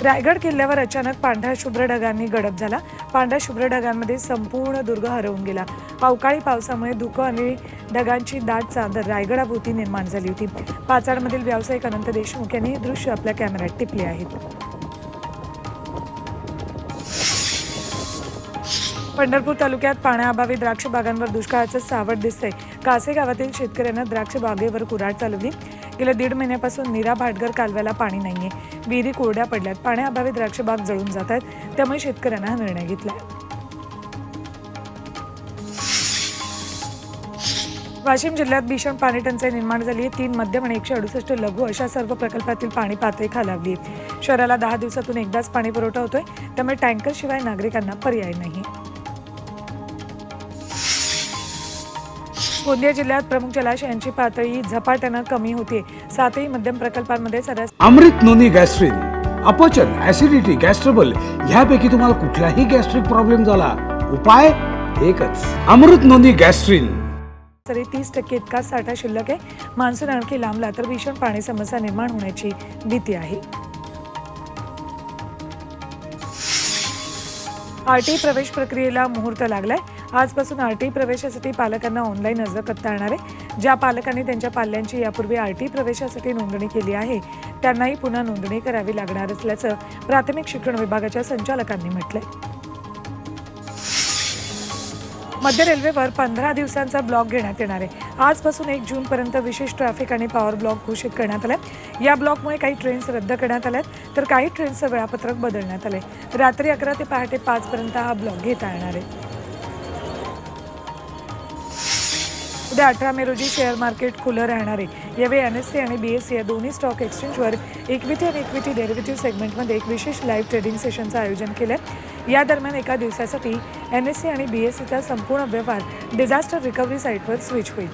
रायगड किल्ल्यावर अचानक पांढऱ्या शुभ्र ढगांनी गडप झाला। पांढऱ्या शुभ्र ढगांमध्ये संपूर्ण दुर्ग हरवून गेला। अवकाळी पावसामुळे धुकं आणि ढगांची दाट चादर रायगडाभोवती निर्माण झाली होती। पाचाडमधील व्यावसायिक अनंत देशमुख यांनी हे दृश्य आपल्या कॅमेऱ्यात टिपले आहेत। पंढरपूर तालुक्यात पाण्याअभावी द्राक्ष बागांवर दुष्काळाचं सावट दिसतंय। कासे गावातील शेतकऱ्यांना द्राक्ष बागेवर कुऱ्हाड चालवली। गेल्या 1.5 महिन्यापासून नीरा भाटघर कालव्याला पाणी नाहीये। विहिरी कोरड्या पडल्यात। पाण्याअभावी द्राक्ष बाग जळून जात आहेत, त्यामुळे शेतकऱ्यांना हा निर्णय घेतलाय। वाशिम जिल्ह्यात भीषण पाणी टंचाई निर्माण झाली आहे। 3 मध्यम आणि 168 लघु अशा सर्व प्रकल्पातील पाणी पातळी खालावली आहे। शहराला 10 दिवसातून एकदाच पाणी पुरवठा होतोय, त्यामुळे टँकरशिवाय नागरिकांना पर्याय नाही। गोंदिया जिल्ह्यात प्रमुख जलाशयांची पातळी झपाट्यानं कमी होते। 7ही मध्यम प्रकल्पांमध्ये सरासरी अमृत नोनी गॅस्ट्रिन, अपचन, ऍसिडिटी, गॅस्ट्रबल ह्यापैकी तुम्हाला कुठलाही गॅस्ट्रिक प्रॉब्लेम झाला, उपाय एकच, अमृत नोनी गॅस्ट्रिन। 30% इतका साठा शिल्लक आहे। मान्सून आणखी लांबला तर भीषण पाणी समस्या निर्माण होण्याची भीती आहे। आरटी प्रवेश प्रक्रियेला मुहूर्त लागलाय। आजपासून आरटी प्रवेशासाठी पालकांना ऑनलाईन अर्ज करता येणार आहे। ज्या पालकांनी त्यांच्या पाल्यांची यापूर्वी आरटी प्रवेशासाठी नोंदणी केली आहे, त्यांनाही पुन्हा नोंदणी करावी लागणार असल्याचं प्राथमिक शिक्षण विभागाच्या संचालकांनी म्हटलंय। मध्य रेल्वेवर 15 दिवसांचा ब्लॉक घेण्यात येणार आहे। आजपासून 1 जूनपर्यंत विशेष ट्रॅफिक आणि पॉवर ब्लॉक घोषित करण्यात आलाय। या ब्लॉकमुळे काही ट्रेन्स रद्द करण्यात आल्या, तर काही ट्रेन्सचं वेळापत्रक बदलण्यात आले। रात्री 11 ते पहाटे 5 पर्यंत हा ब्लॉक घेता येणार आहे। उद्या 18 मे रोजी शेअर मार्केट खुलं राहणार आहे। यावेळी एनएससी आणि बीएससी या दोन्ही स्टॉक एक्सचेंजवर इक्विटी आणि इक्विटी डेरिव्हेटिव्ह सेगमेंटमध्ये एक विशेष लाईव्ह ट्रेडिंग सेशनचं आयोजन केलंय। या दरम्यान एका दिवसासाठी एनएससी आणि बीएससीचा संपूर्ण व्यवहार डिझास्टर रिकव्हरी साईटवर स्विच होईल।